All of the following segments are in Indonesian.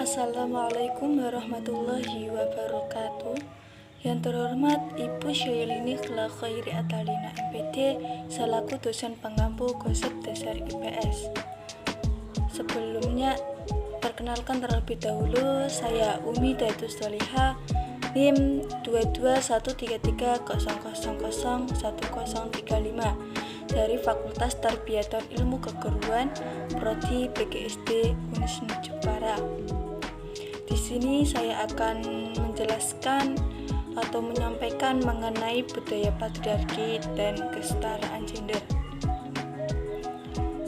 Assalamualaikum warahmatullahi wabarakatuh. Yang terhormat Ibu Syailini Khairi Atalina MPD selaku dosen pengampu konsep dasar IPS. Sebelumnya, perkenalkan terlebih dahulu, saya Umi Datus Soliha, NIM 2213300001035 dari Fakultas Tarbiyatun Ilmu Keguruan Prodi PGSD Unisnu Jepara. Di sini saya akan menjelaskan atau menyampaikan mengenai budaya patriarki dan kesetaraan gender.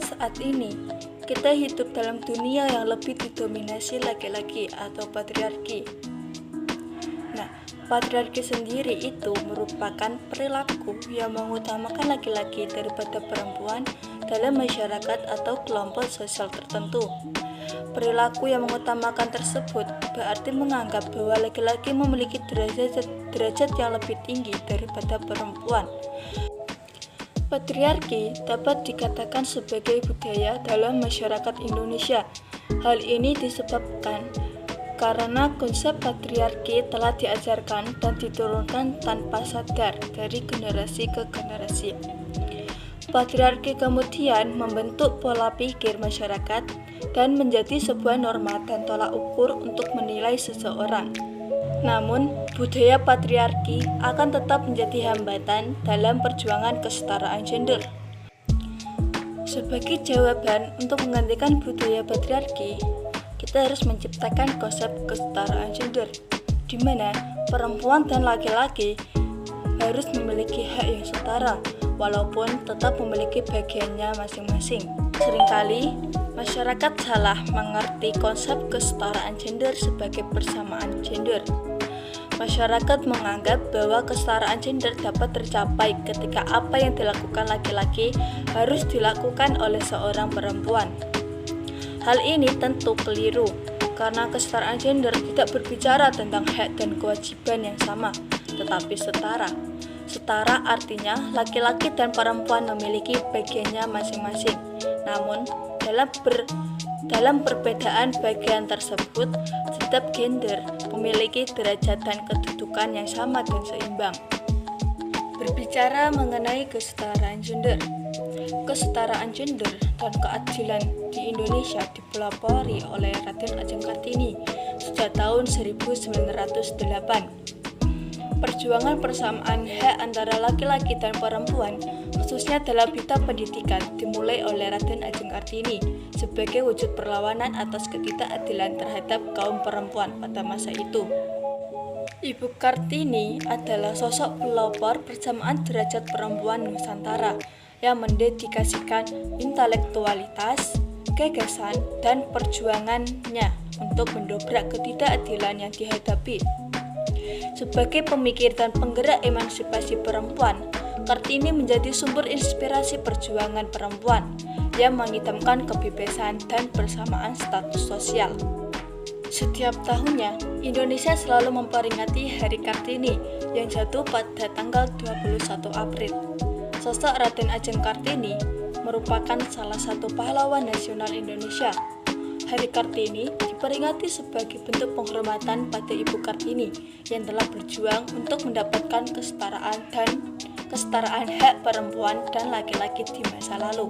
Saat ini, kita hidup dalam dunia yang lebih didominasi laki-laki atau patriarki. Nah, patriarki sendiri itu merupakan perilaku yang mengutamakan laki-laki daripada perempuan dalam masyarakat atau kelompok sosial tertentu. Perilaku yang mengutamakan tersebut berarti menganggap bahwa laki-laki memiliki derajat yang lebih tinggi daripada perempuan. Patriarki dapat dikatakan sebagai budaya dalam masyarakat Indonesia. Hal ini disebabkan karena konsep patriarki telah diajarkan dan diturunkan tanpa sadar dari generasi ke generasi. Patriarki kemudian membentuk pola pikir masyarakat dan menjadi sebuah norma dan tolak ukur untuk menilai seseorang. Namun, budaya patriarki akan tetap menjadi hambatan dalam perjuangan kesetaraan gender. Sebagai jawaban untuk menggantikan budaya patriarki, kita harus menciptakan konsep kesetaraan gender, di mana perempuan dan laki-laki harus memiliki hak yang setara, walaupun tetap memiliki bagiannya masing-masing. Seringkali, masyarakat salah mengerti konsep kesetaraan gender sebagai persamaan gender. Masyarakat menganggap bahwa kesetaraan gender dapat tercapai ketika apa yang dilakukan laki-laki harus dilakukan oleh seorang perempuan. Hal ini tentu keliru, karena kesetaraan gender tidak berbicara tentang hak dan kewajiban yang sama, tetapi setara. Setara artinya laki-laki dan perempuan memiliki bagiannya masing-masing. Namun, dalam perbedaan bagian tersebut, setiap gender memiliki derajat dan kedudukan yang sama dan seimbang. Berbicara mengenai kesetaraan gender, kesetaraan gender dan keadilan di Indonesia dipelopori oleh Raden Ajeng Kartini sejak tahun 1908. Perjuangan persamaan hak antara laki-laki dan perempuan, khususnya dalam bidang pendidikan, dimulai oleh Raden Ajeng Kartini sebagai wujud perlawanan atas ketidakadilan terhadap kaum perempuan pada masa itu. Ibu Kartini adalah sosok pelopor persamaan derajat perempuan Nusantara yang mendedikasikan intelektualitas, gagasan, dan perjuangannya untuk mendobrak ketidakadilan yang dihadapi. Sebagai pemikir dan penggerak emansipasi perempuan, Kartini menjadi sumber inspirasi perjuangan perempuan yang mengidamkan kebebasan dan persamaan status sosial. Setiap tahunnya, Indonesia selalu memperingati Hari Kartini yang jatuh pada tanggal 21 April. Sosok Raden Ajeng Kartini merupakan salah satu pahlawan nasional Indonesia. Hari Kartini diperingati sebagai bentuk penghormatan pada Ibu Kartini yang telah berjuang untuk mendapatkan kesetaraan hak perempuan dan laki-laki di masa lalu.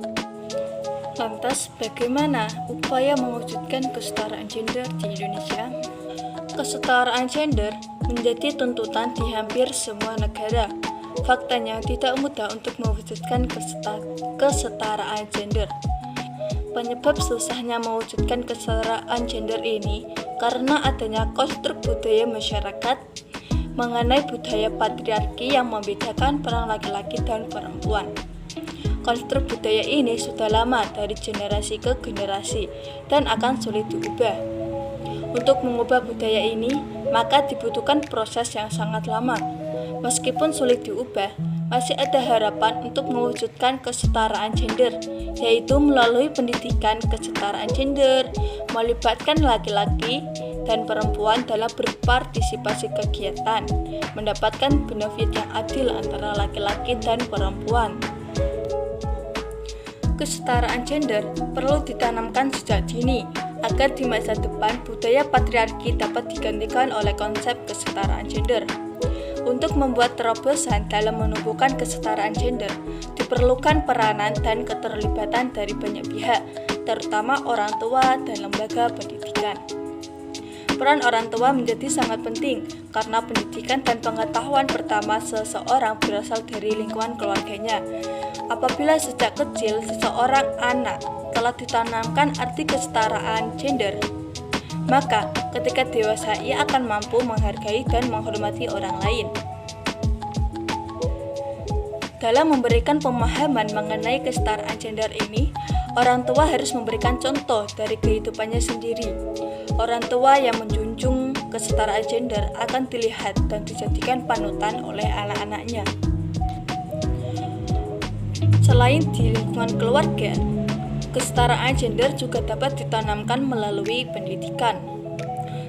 Lantas, bagaimana upaya mewujudkan kesetaraan gender di Indonesia? Kesetaraan gender menjadi tuntutan di hampir semua negara. Faktanya tidak mudah untuk mewujudkan kesetaraan gender. Penyebab susahnya mewujudkan kesetaraan gender ini karena adanya konstruk budaya masyarakat mengenai budaya patriarki yang membedakan peran laki-laki dan perempuan. Konstruk budaya ini sudah lama dari generasi ke generasi dan akan sulit diubah. Untuk mengubah budaya ini, maka dibutuhkan proses yang sangat lama. Meskipun sulit diubah, masih ada harapan untuk mewujudkan kesetaraan gender, yaitu melalui pendidikan kesetaraan gender, melibatkan laki-laki dan perempuan dalam berpartisipasi kegiatan, mendapatkan benefit yang adil antara laki-laki dan perempuan. Kesetaraan gender perlu ditanamkan sejak dini agar di masa depan budaya patriarki dapat digantikan oleh konsep kesetaraan gender. Untuk membuat terobosan dalam menumbuhkan kesetaraan gender, diperlukan peranan dan keterlibatan dari banyak pihak, terutama orang tua dan lembaga pendidikan. Peran orang tua menjadi sangat penting karena pendidikan dan pengetahuan pertama seseorang berasal dari lingkungan keluarganya. Apabila sejak kecil seseorang anak telah ditanamkan arti kesetaraan gender, maka ketika dewasa ia akan mampu menghargai dan menghormati orang lain. Dalam memberikan pemahaman mengenai kesetaraan gender ini, orang tua harus memberikan contoh dari kehidupannya sendiri. Orang tua yang menjunjung kesetaraan gender akan dilihat dan dijadikan panutan oleh anak-anaknya. Selain di lingkungan keluarga, kesetaraan gender juga dapat ditanamkan melalui pendidikan.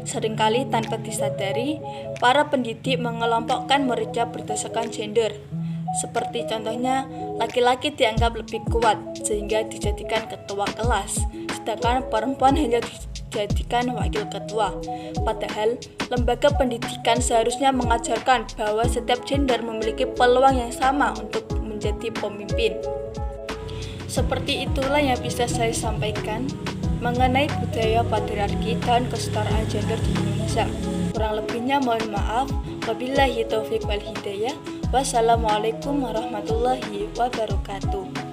Seringkali tanpa disadari, para pendidik mengelompokkan muridnya berdasarkan gender. Seperti contohnya, laki-laki dianggap lebih kuat sehingga dijadikan ketua kelas, sedangkan perempuan hanya dijadikan wakil ketua. Padahal, lembaga pendidikan seharusnya mengajarkan bahwa setiap gender memiliki peluang yang sama untuk menjadi pemimpin. Seperti itulah yang bisa saya sampaikan mengenai budaya patriarki dan kesetaraan gender di Indonesia. Kurang lebihnya mohon maaf. Wabillahi taufiq wal hidayah. Wassalamualaikum warahmatullahi wabarakatuh.